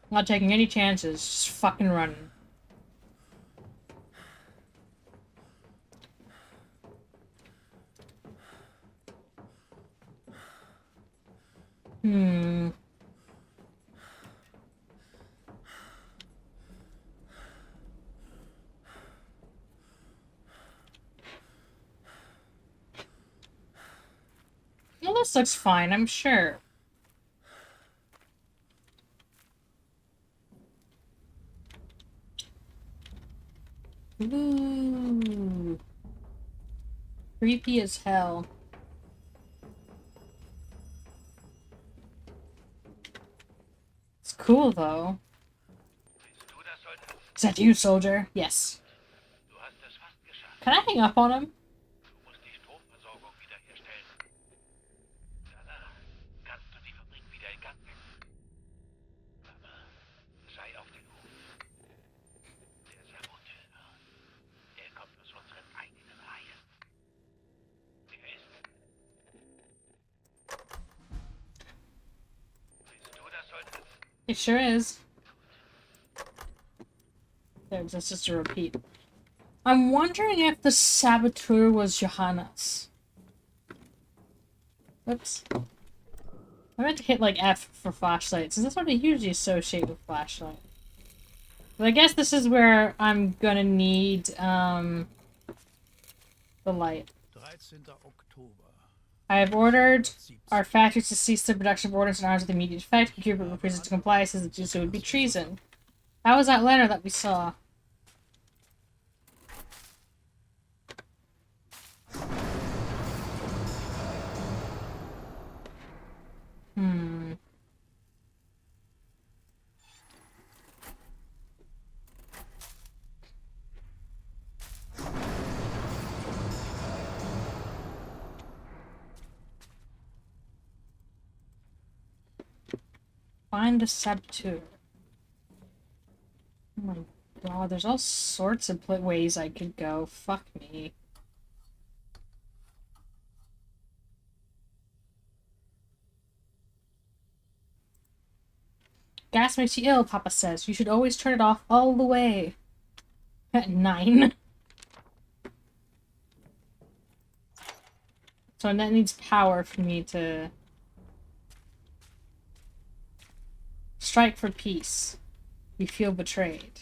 Not taking any chances, just fucking running. Hmm. Well, this looks fine, I'm sure. Ooh. Creepy as hell. It's cool, though. Is that you, soldier? Yes. Can I hang up on him? It sure is. There's just a repeat. I'm wondering if the saboteur was Johannes. Oops. I meant to hit like F for flashlight, since that's what I usually associate with flashlight. But I guess this is where I'm gonna need, the light. I have ordered our factories to cease the production of ordnance and arms with immediate effect. Cuba refuses to comply, says that it would be treason. That was that letter that we saw. Hmm. Find the saboteur. Oh my god, there's all sorts of ways I could go. Fuck me. Gas makes you ill, Papa says. You should always turn it off all the way. At 9. So that needs power for me to strike for peace. You feel betrayed.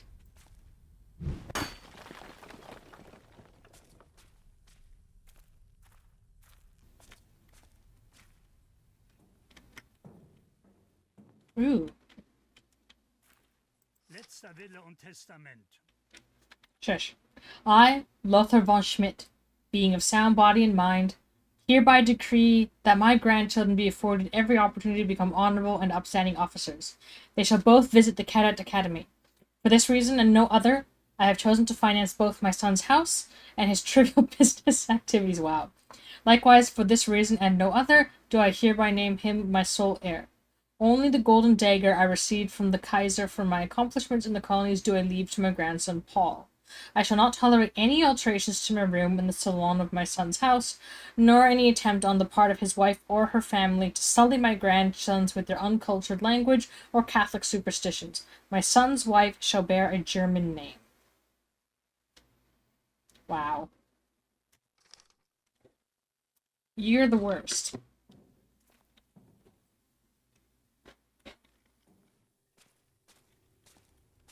Ooh. Letzter Wille und Testament. Shush. I, Lothar von Schmidt, being of sound body and mind, hereby decree that my grandchildren be afforded every opportunity to become honorable and upstanding officers. They shall both visit the Cadet Academy. For this reason and no other, I have chosen to finance both my son's house and his trivial business activities. Wow. Likewise, for this reason and no other, do I hereby name him my sole heir. Only the golden dagger I received from the Kaiser for my accomplishments in the colonies do I leave to my grandson Paul. I shall not tolerate any alterations to my room in the salon of my son's house, nor any attempt on the part of his wife or her family to sully my grandsons with their uncultured language or Catholic superstitions. My son's wife shall bear a German name. Wow. You're the worst.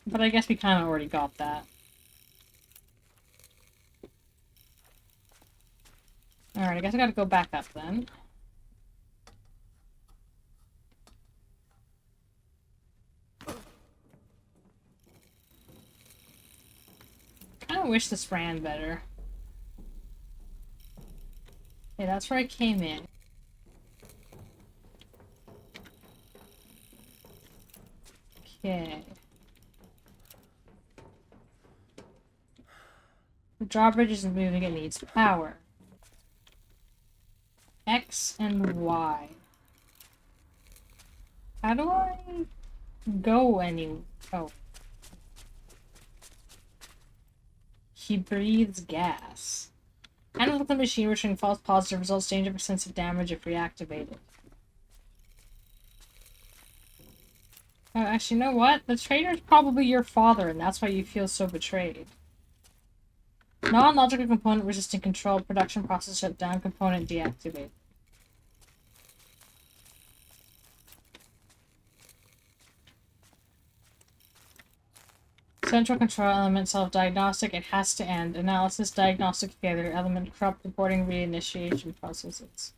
But I guess we kind of already got that. Alright, I guess I gotta go back up then. I wish this ran better. Okay, that's where I came in. Okay. The drawbridge isn't moving, it needs power. X and Y. How do I go any... Oh. He breathes gas. Handle with the machine returning false positive results, danger of extensive damage if reactivated. Actually, you know what? The traitor's probably your father, and that's why you feel so betrayed. Non-logical component resisting control. Production process shut down. Component deactivated. Central control element self-diagnostic. It has to end. Analysis diagnostic failure. Element corrupt. Reporting reinitiation processes.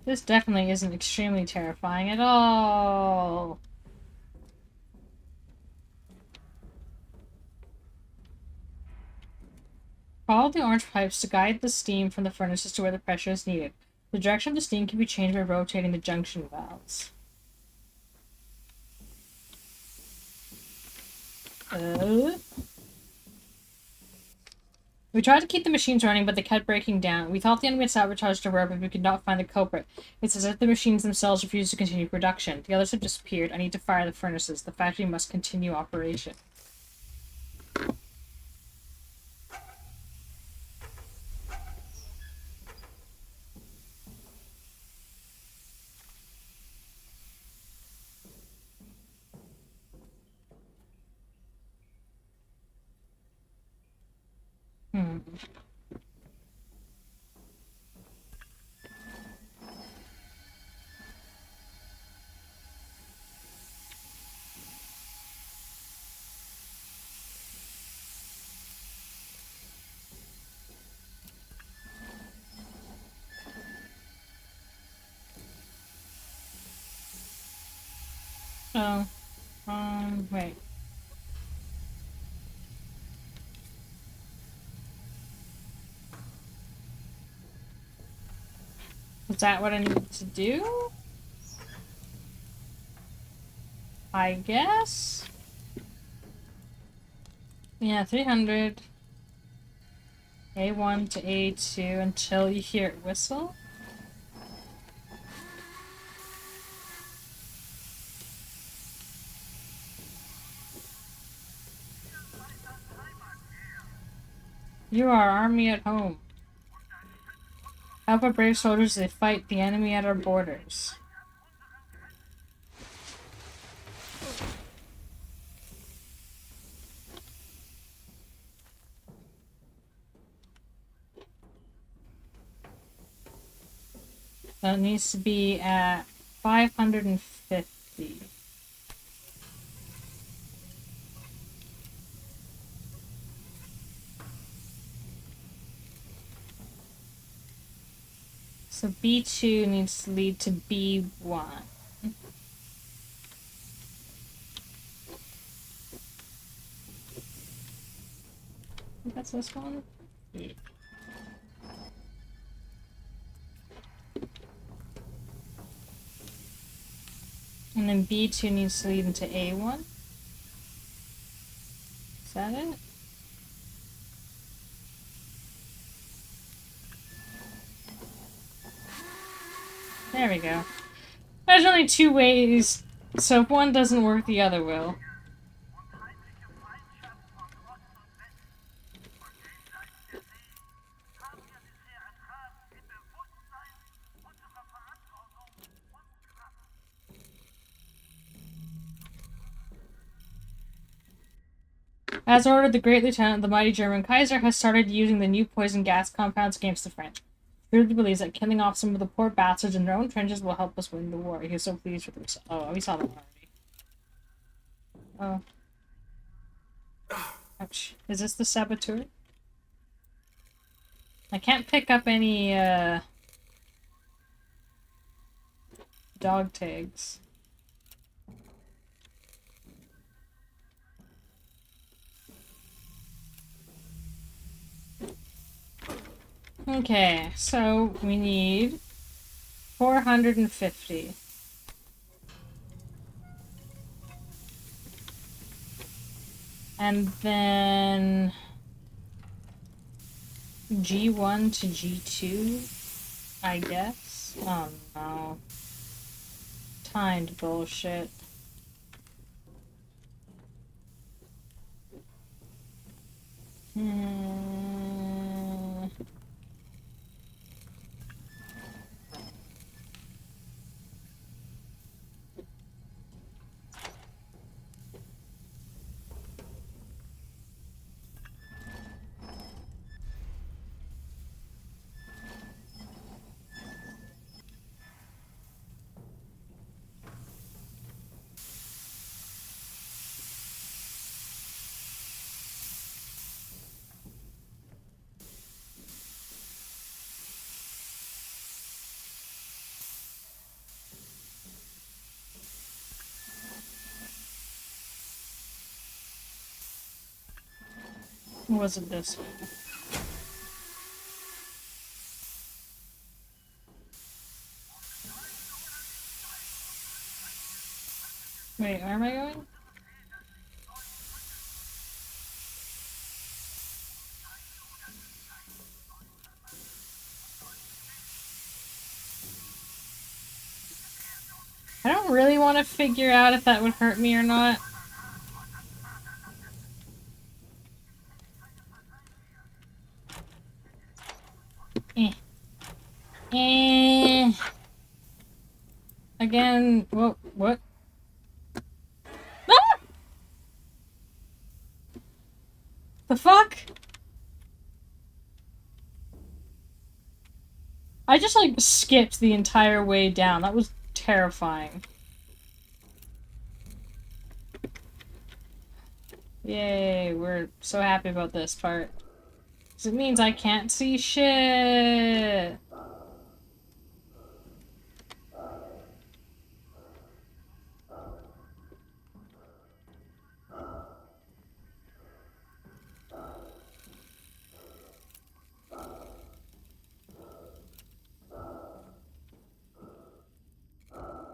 This definitely isn't extremely terrifying at all. Follow the orange pipes to guide the steam from the furnaces to where the pressure is needed. The direction of the steam can be changed by rotating the junction valves. We tried to keep the machines running, but they kept breaking down. We thought the enemy had sabotaged the rope, but we could not find the culprit. It's as if the machines themselves refused to continue production. The others have disappeared. I need to fire the furnaces. The factory must continue operation. Oh. Wait. Is that what I need to do? I guess? Yeah, 300. A1 to A2 until you hear it whistle. You are our army at home. Help our brave soldiers as they fight the enemy at our borders. That needs to be at 550. So B2 needs to lead to B1. I think that's this one? Yeah. And then B2 needs to lead into A1. Is that it? There we go. There's only two ways, so if one doesn't work, the other will. As ordered, the Great Lieutenant, the mighty German Kaiser, has started using the new poison gas compounds against the French. He really believes that killing off some of the poor bastards in their own trenches will help us win the war. He is so pleased with himself. Oh, we saw that already. Oh. Ouch. Is this the saboteur? I can't pick up any, dog tags. Okay, so we need 450. And then G1 to G2, I guess. Oh no. Timed bullshit. Or was it this way? Wait, where am I going? I don't really want to figure out if that would hurt me or not. Eh. Eh. Again, what? Ah! The fuck? I just, like, skipped the entire way down. That was terrifying. Yay, we're so happy about this part. 'Cause it means I can't see shit!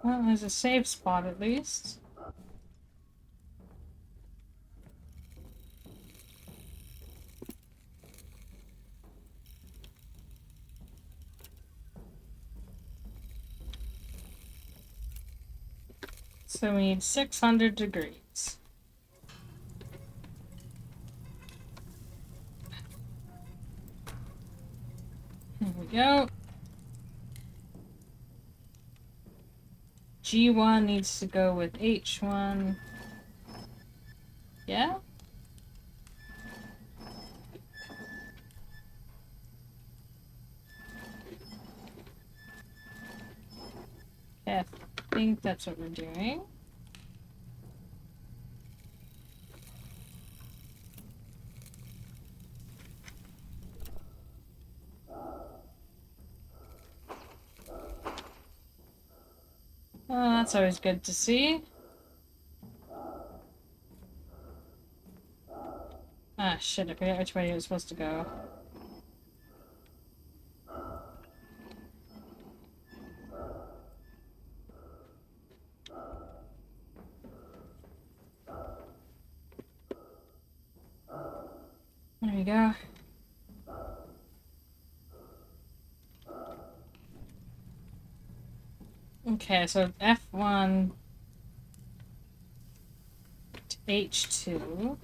Well, there's a safe spot at least. So we need 600 degrees. Here we go. G1 needs to go with H1. Yeah? Okay, I think that's what we're doing. Oh, that's always good to see. Ah, shit, I forget which way it was supposed to go. There we go. Okay, so F1 to H2.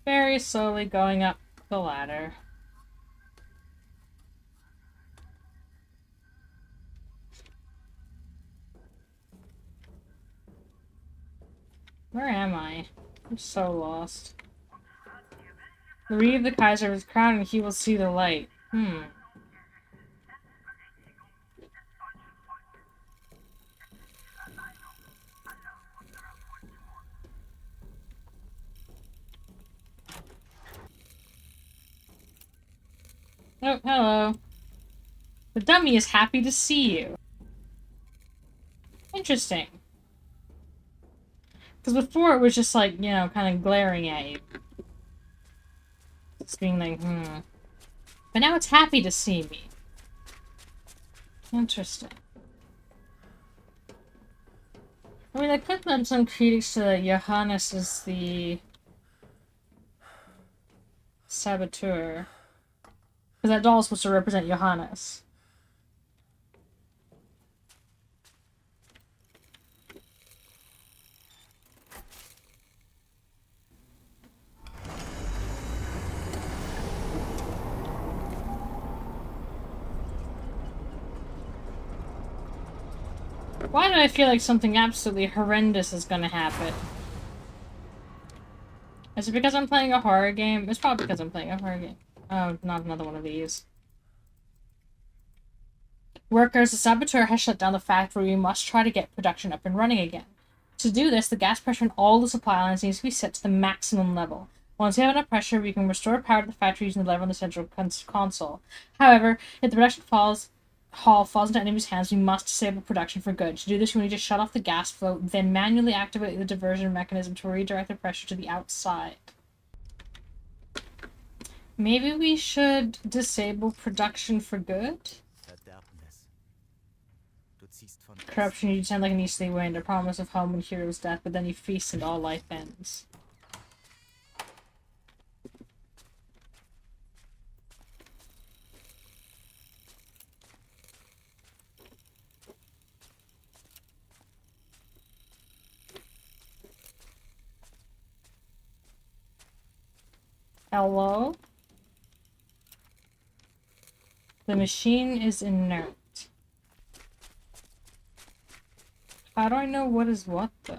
Very slowly going up the ladder. Where am I? I'm so lost. Relieve the Kaiser of his crown and he will see the light. Oh, hello. The dummy is happy to see you. Interesting. Because before it was just like, you know, kind of glaring at you. Just being like, But now it's happy to see me. Interesting. I mean, I could lend some credence to Johannes as the saboteur. Because that doll is supposed to represent Johannes. Why do I feel like something absolutely horrendous is gonna happen? Is it because I'm playing a horror game? It's probably because I'm playing a horror game. Oh, not another one of these. Workers, the saboteur has shut down the factory. We must try to get production up and running again. To do this, the gas pressure in all the supply lines needs to be set to the maximum level. Once we have enough pressure, we can restore power to the factory using the lever on the central console. However, if the production hall falls into enemy's hands, we must disable production for good. To do this, we need to shut off the gas flow, then manually activate the diversion mechanism to redirect the pressure to the outside. Maybe we should disable production for good? Corruption, you descend like an easterly wind, a promise of home and hero's death, but then you feast and all life ends. Hello? The machine is inert. How do I know what is what, though?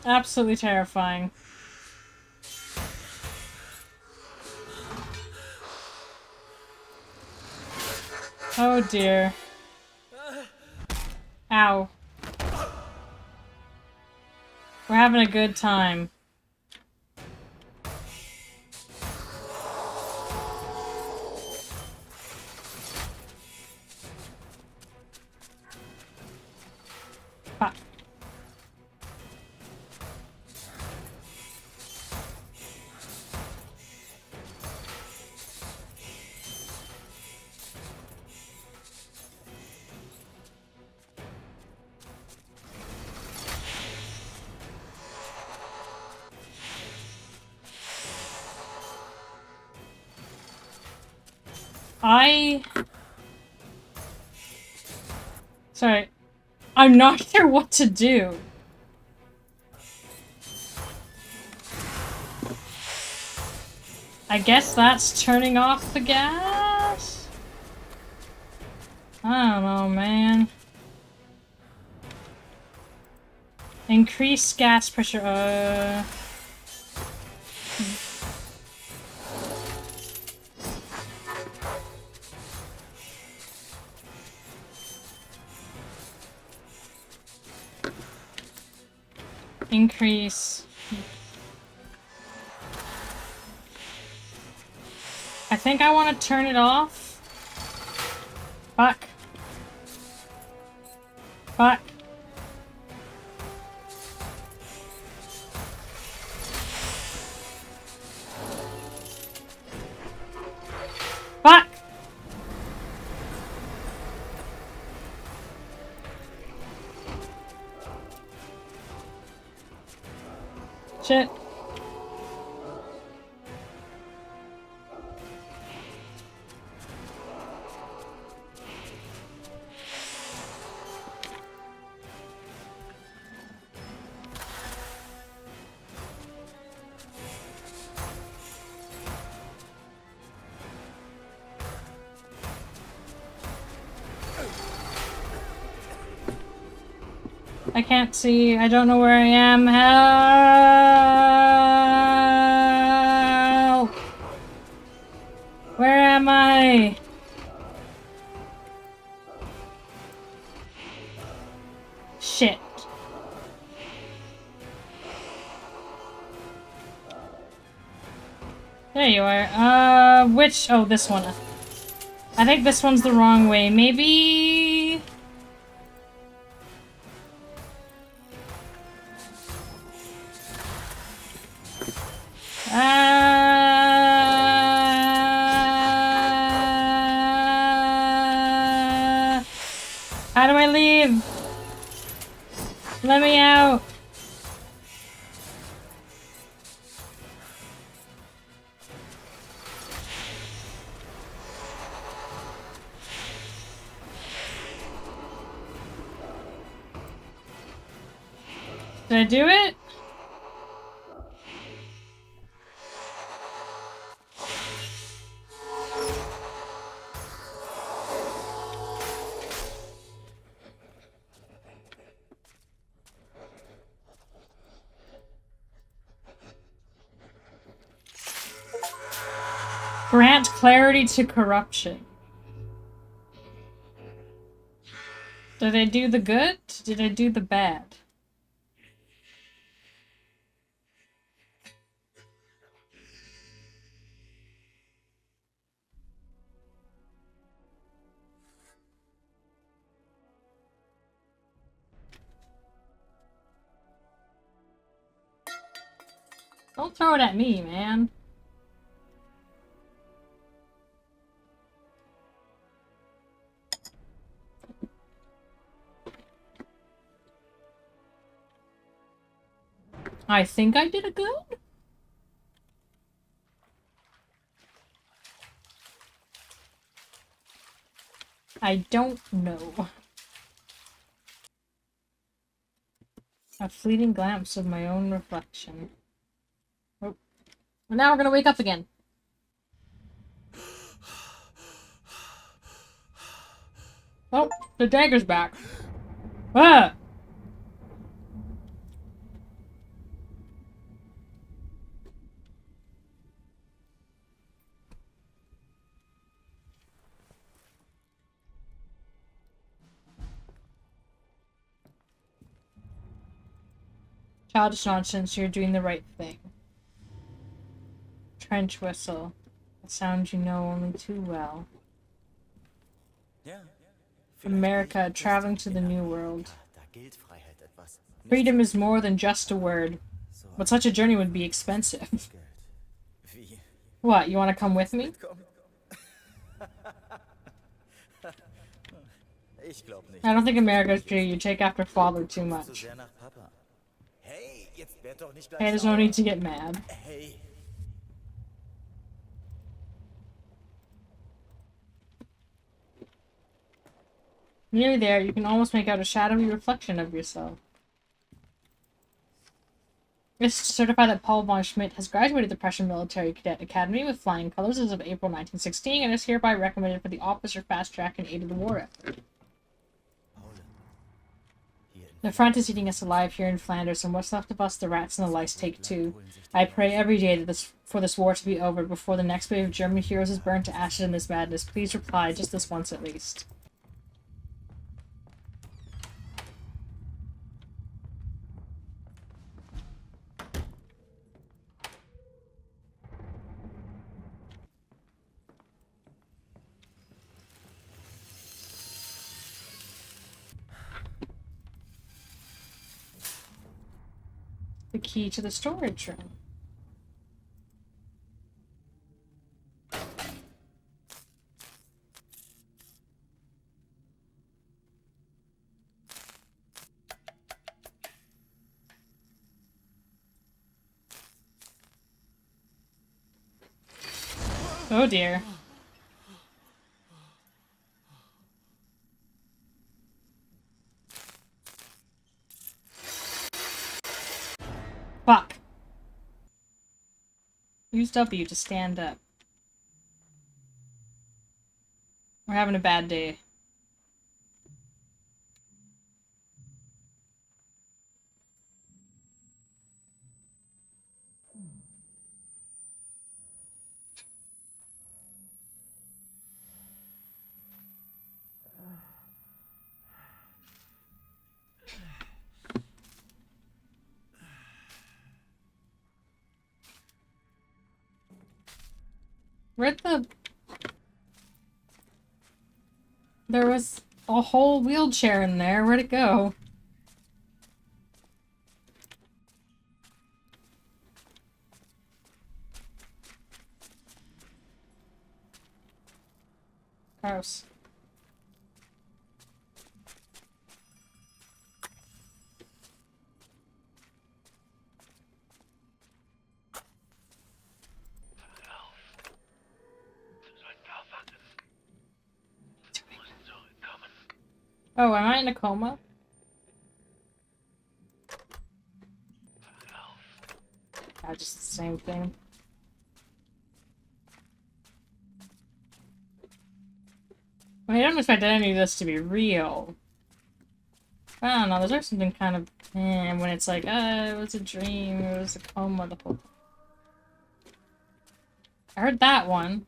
Absolutely terrifying. Oh dear. Ow. We're having a good time. Fuck. Sorry. I'm not sure what to do. I guess that's turning off the gas? I don't know, man. Increase gas pressure, Increase. I think I want to turn it off. Fuck. Fuck. Fuck! Shit. I can't see. I don't know where I am. Help! Where am I? Shit. There you are. Which? Oh, this one. I think this one's the wrong way. Maybe... how do I leave? Let me out. I do it? Grant clarity to corruption. Did I do the good? Did I do the bad? Don't throw it at me, man. I think I did a good? I don't know. A fleeting glimpse of my own reflection. Oh. Well, now we're gonna wake up again. Oh, the dagger's back. Ah! Childish nonsense, you're doing the right thing. Trench whistle. A sound you know only too well. America, traveling to the New World. Freedom is more than just a word, but such a journey would be expensive. What, you want to come with me? I don't think America's true. You take after father too much. Hey, there's no need to get mad. Nearly there, you can almost make out a shadowy reflection of yourself. It's to certify that Paul von Schmidt has graduated the Prussian Military Cadet Academy with flying colors as of April 1916 and is hereby recommended for the officer fast track in aid of the war effort. The front is eating us alive here in Flanders, and what's left of us, the rats and the lice, take too. I pray every day that for this war to be over before the next wave of German heroes is burned to ashes in this madness. Please reply, just this once at least. The key to the storage room. Oh dear. Fuck. Use W to stand up. We're having a bad day. Where'd the... There was a whole wheelchair in there. Where'd it go? Gross. Oh, am I in a coma? just the same thing. I mean, I don't expect any of this to be real. I don't know, there's always something kind of when it's like, it was a dream, it was a coma, the whole... I heard that one.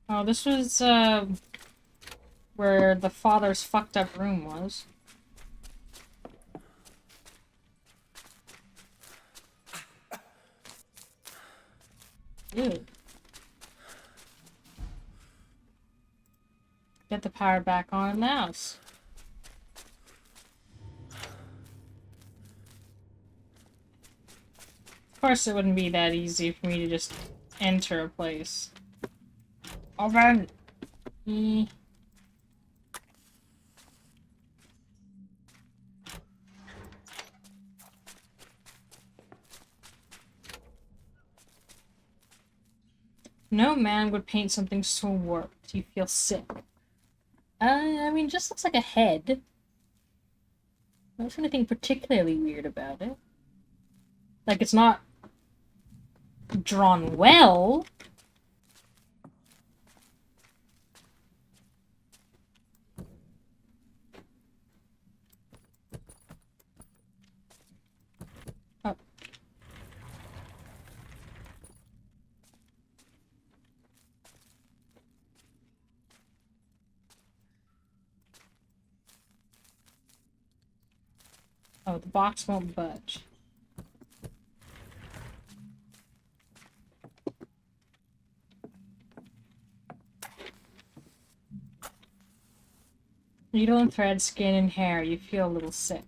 Oh, this was, where the father's fucked up room was. Ew. Get the power back on in the house. Of course it wouldn't be that easy for me to just enter a place. Open! No man would paint something so warped. You feel sick. I mean, just looks like a head. There's anything particularly weird about it. Like, it's not drawn well. Oh. Oh, the box won't budge. Needle and thread, skin and hair. You feel a little sick.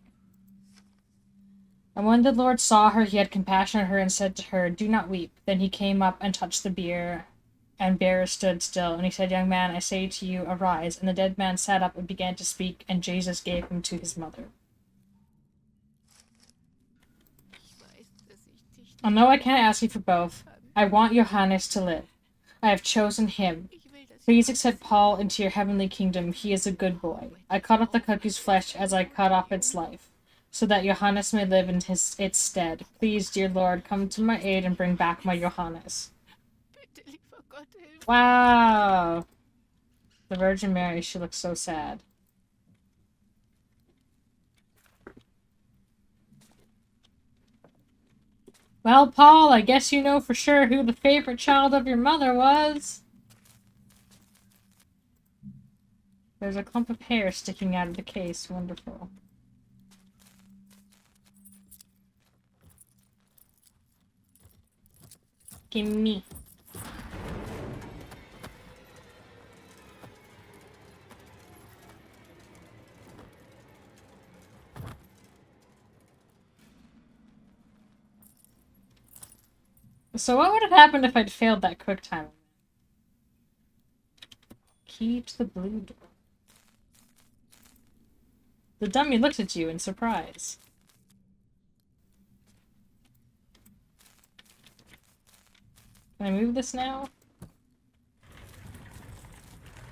And when the Lord saw her, he had compassion on her and said to her, "Do not weep." Then he came up and touched the bier, and bearer stood still. And he said, "Young man, I say to you, arise." And the dead man sat up and began to speak, and Jesus gave him to his mother. I know I can't ask you for both. I want Johannes to live. I have chosen him. Please accept Paul into your heavenly kingdom. He is a good boy. I cut off the cookie's flesh as I cut off its life, so that Johannes may live in its stead. Please, dear Lord, come to my aid and bring back my Johannes. Wow! The Virgin Mary, she looks so sad. Well, Paul, I guess you know for sure who the favorite child of your mother was. There's a clump of hair sticking out of the case. Wonderful. Gimme. So what would have happened if I'd failed that quick time? Key to the blue door. The dummy looked at you in surprise. Can I move this now?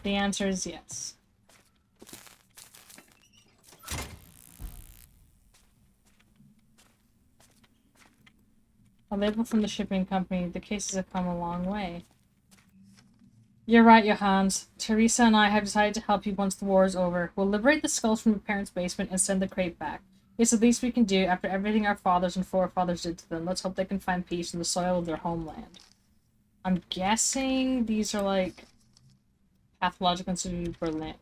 The answer is yes. A label from the shipping company. The cases have come a long way. You're right, Johannes. Teresa and I have decided to help you once the war is over. We'll liberate the skulls from your parents' basement and send the crate back. It's the least we can do after everything our fathers and forefathers did to them. Let's hope they can find peace in the soil of their homeland. I'm guessing these are like Pathological Institute of Berlin.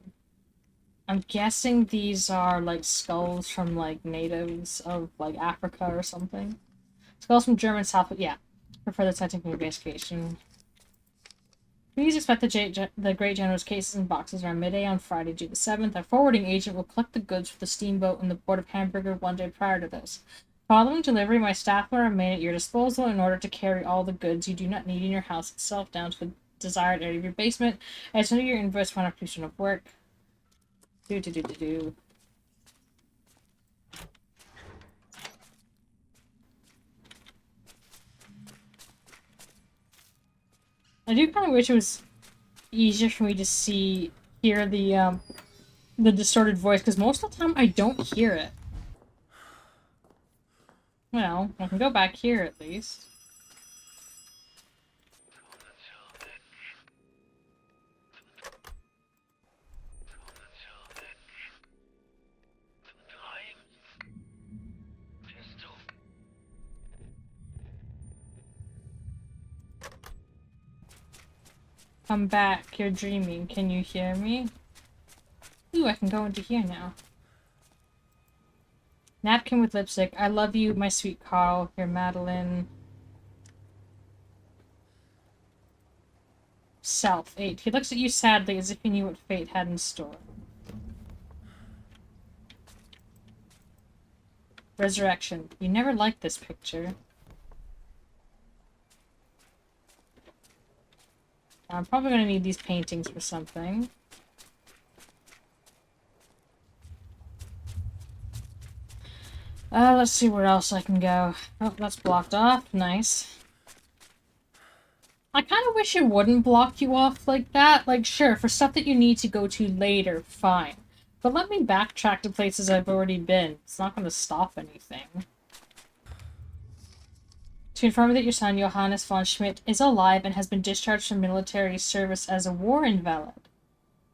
I'm guessing these are like skulls from like natives of like Africa or something. Skulls from German South, yeah. For further scientific investigation. Please expect the Great General's cases and boxes around midday on Friday, June the 7th. Our forwarding agent will collect the goods from the steamboat in the port of Hamburger one day prior to this. Following delivery, my staff will remain at your disposal in order to carry all the goods you do not need in your house itself down to the desired area of your basement. As soon as your invoice for completion of work. Do. I do kind of wish it was easier for me to see hear the distorted voice, because most of the time I don't hear it. Well, I can go back here at least. Come back, you're dreaming. Can you hear me? Ooh, I can go into here now. Napkin with lipstick. I love you, my sweet Carl. You're Madeline. Self. 8. He looks at you sadly as if he knew what fate had in store. Resurrection. You never liked this picture. I'm probably going to need these paintings for something. Let's see where else I can go. Oh, that's blocked off. Nice. I kind of wish it wouldn't block you off like that. Like, sure, for stuff that you need to go to later, fine. But let me backtrack to places I've already been. It's not going to stop anything. To inform you that your son, Johannes von Schmidt, is alive and has been discharged from military service as a war invalid.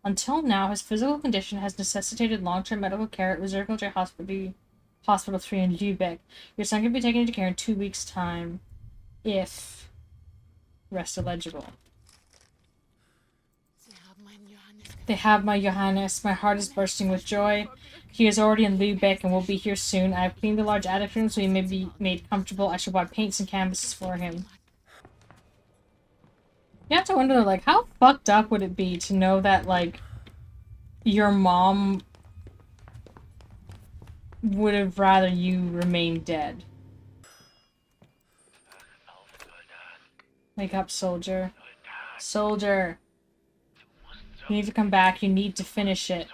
Until now, his physical condition has necessitated long-term medical care at Reserve Military Hospital 3 in Lübeck. Your son can be taken into care in 2 weeks' time, if rest illegible. They have my Johannes. My heart is bursting with joy. He is already in Lübeck and will be here soon. I have cleaned the large attic room so he may be made comfortable. I shall buy paints and canvases for him. You have to wonder, like, how fucked up would it be to know that, like, your mom would have rather you remain dead? Wake up, soldier. Soldier. You need to come back. You need to finish it.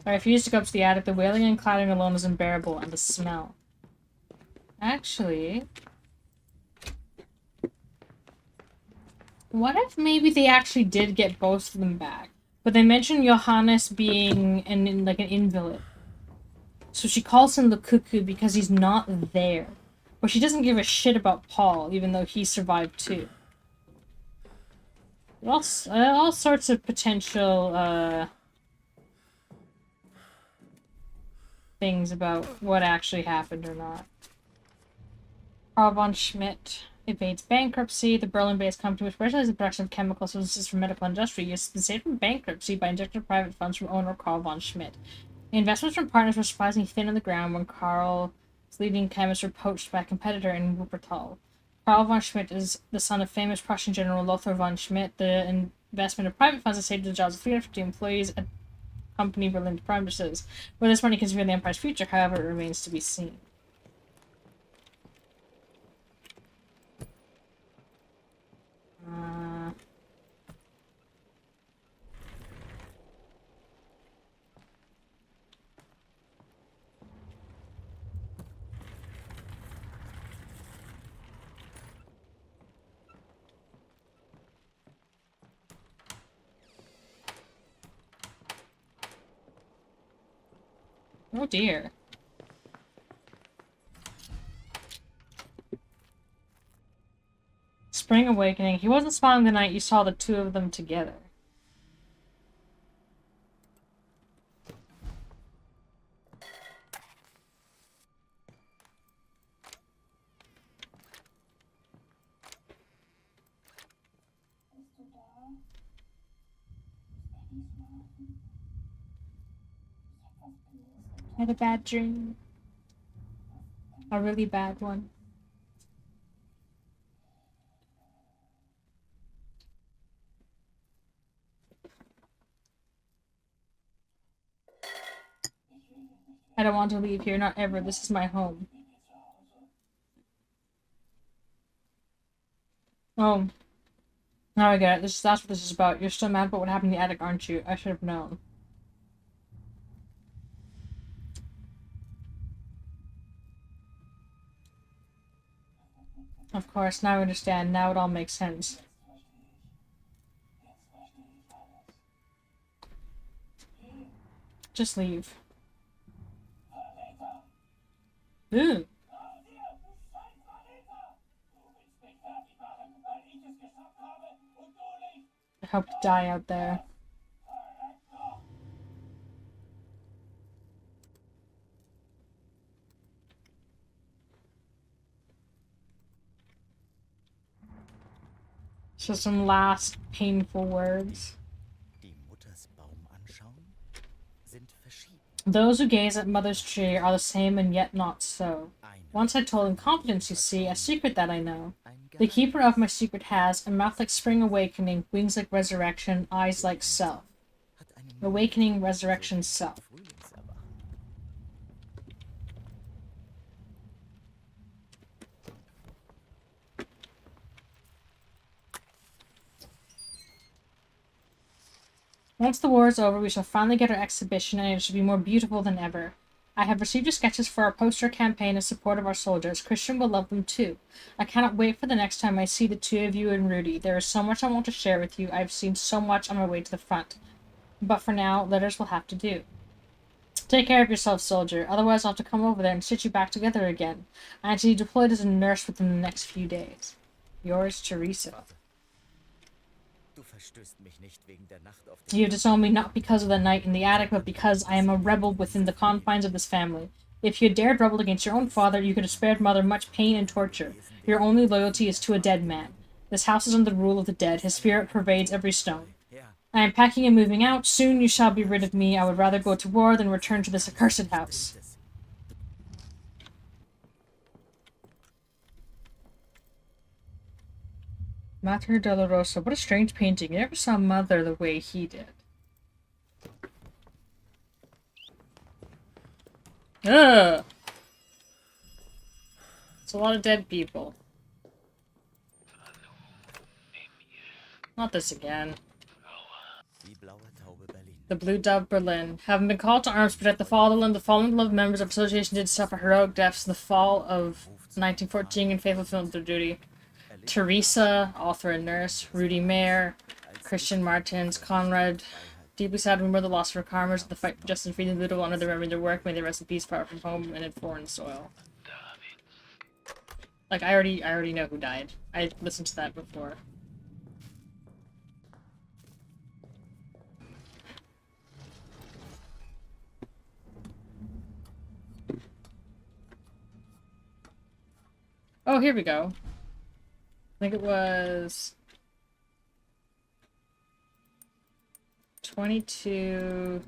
I refuse to go up to the attic. The wailing and clattering alone is unbearable, and the smell. Actually... what if maybe they actually did get both of them back? But they mentioned Johannes being an invalid. So she calls him the cuckoo because he's not there. But she doesn't give a shit about Paul, even though he survived too. All sorts of potential, things about what actually happened or not. Carl von Schmidt evades bankruptcy. The Berlin-based company, which specializes in the production of chemical substances for medical industry, has been saved from bankruptcy by injecting private funds from owner Carl von Schmidt. The investments from partners were surprisingly thin on the ground when Carl's leading chemists were poached by a competitor in Wuppertal. Carl von Schmidt is the son of famous Prussian General Lothar von Schmidt. The investment of private funds has saved the jobs of 350 employees at company Berlin premises. Whether this money can secure the empire's future, however, it remains to be seen. Oh dear. Spring Awakening. He wasn't smiling the night you saw the two of them together. I had a bad dream. A really bad one. I don't want to leave here, not ever. This is my home. Oh. Now I get it. That's what this is about. You're still mad about what happened in the attic, aren't you? I should have known. Of course, now I understand. Now it all makes sense. Just leave. Ooh. I hope to die out there. So some last painful words. Those who gaze at Mother's tree are the same and yet not so. Once I told in confidence, you see, a secret that I know. The keeper of my secret has a mouth like spring awakening, wings like resurrection, eyes like self. Awakening, resurrection, self. Once the war is over, we shall finally get our exhibition, and it shall be more beautiful than ever. I have received your sketches for our poster campaign in support of our soldiers. Christian will love them too. I cannot wait for the next time I see the two of you and Rudy. There is so much I want to share with you. I have seen so much on my way to the front. But for now, letters will have to do. Take care of yourself, soldier. Otherwise, I'll have to come over there and stitch you back together again. I need to be deployed as a nurse within the next few days. Yours, Teresa. You have disowned me not because of the night in the attic, but because I am a rebel within the confines of this family. If you had dared rebel against your own father, you could have spared Mother much pain and torture. Your only loyalty is to a dead man. This house is under the rule of the dead. His spirit pervades every stone. I am packing and moving out. Soon you shall be rid of me. I would rather go to war than return to this accursed house. Mater Dolorosa. What a strange painting. You never saw Mother the way he did. Ugh! It's a lot of dead people. Not this again. The Blue Dove, Berlin. Having been called to arms to protect the fatherland, the fallen beloved members of the association did suffer heroic deaths in the fall of 1914 and faithfully fulfilled their duty. Teresa, author and nurse, Rudy Mayer, Christian Martins, Conrad. Deeply sad to remember the loss of our comrades, the fight for justice and freedom, little honor, they remember their work, may they rest in peace far from home and in foreign soil. Like, I already know who died. I listened to that before. Oh, here we go. I think it was 22.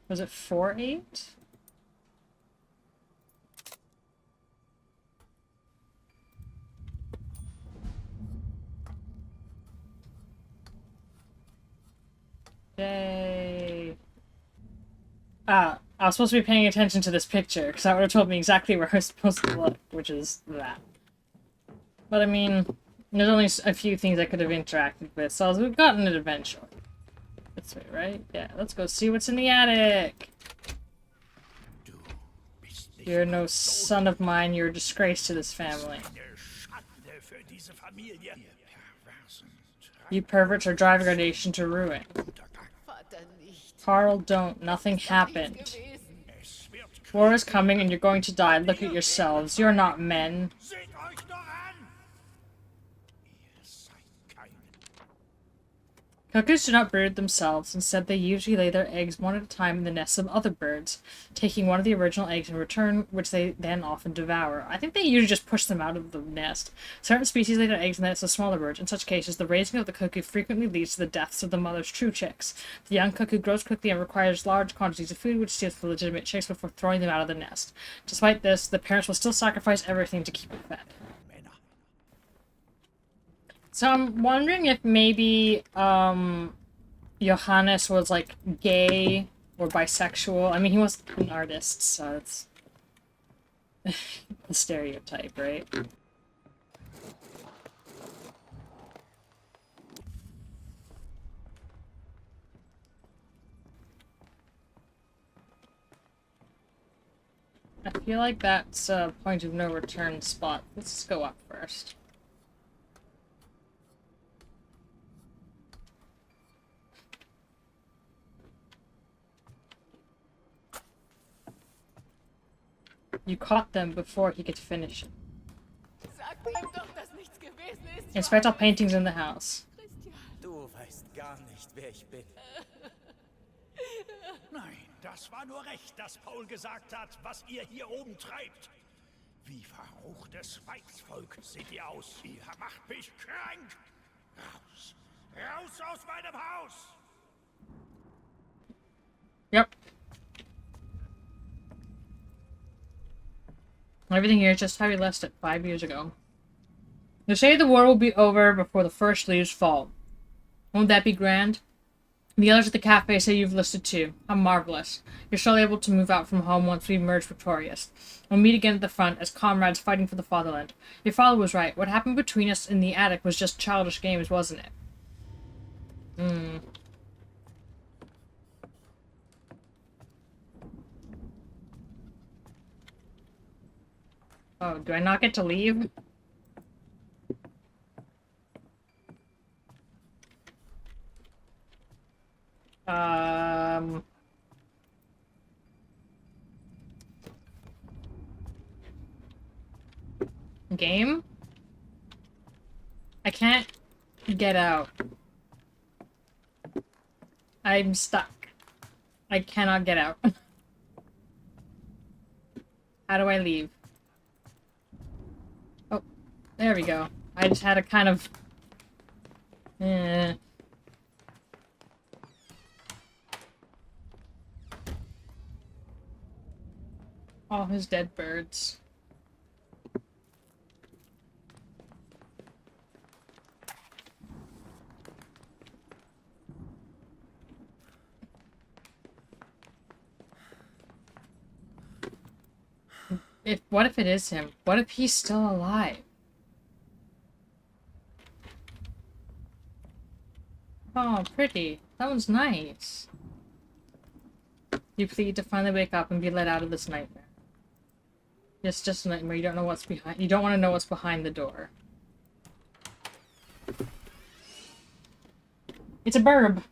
Was it 4-8? Yay. I was supposed to be paying attention to this picture, because that would have told me exactly where I was supposed to look, which is that. But I mean, there's only a few things I could have interacted with, so we've gotten it eventually. This way, right? Yeah, let's go see what's in the attic. You're no son of mine, you're a disgrace to this family. You perverts are driving our nation to ruin. Carl, don't. Nothing happened. War is coming and you're going to die. Look at yourselves. You're not men. Cuckoos do not brood themselves. Instead, they usually lay their eggs one at a time in the nests of other birds, taking one of the original eggs in return, which they then often devour. I think they usually just push them out of the nest. Certain species lay their eggs in the nests of smaller birds. In such cases, the raising of the cuckoo frequently leads to the deaths of the mother's true chicks. The young cuckoo grows quickly and requires large quantities of food, which steals the legitimate chicks before throwing them out of the nest. Despite this, the parents will still sacrifice everything to keep it fed. So I'm wondering if maybe, Johannes was, like, gay or bisexual. I mean, he was an artist, so it's the stereotype, right? I feel like that's a point of no return spot. Let's just go up first. You caught them before he could finish it. Sag ihm doch, dass nichts gewesen ist. Inspect all paintings in the house. Christian. Du weißt gar nicht, wer ich bin. Nein, das war nur recht, dass Paul gesagt hat, was ihr hier oben treibt. Wie verruchtes Weibsvolk seht ihr aus. Ihr macht mich krank. Raus. Raus aus meinem Haus. Yep. Everything here is just how we left it 5 years ago. They say the war will be over before the first leaves fall. Won't that be grand? The others at the cafe say you've listed too. How marvelous. You're still able to move out from home once we emerge victorious. We'll meet again at the front as comrades fighting for the fatherland. Your father was right. What happened between us in the attic was just childish games, wasn't it? Oh, do I not get to leave? Game? I can't get out. I'm stuck. I cannot get out. How do I leave? Oh, there we go. I just had a kind of... All his dead birds. What if it is him? What if he's still alive? Oh, pretty. That one's nice. You plead to finally wake up and be let out of this nightmare. It's just a nightmare. You don't know what's behind. You don't want to know what's behind the door. It's a burb.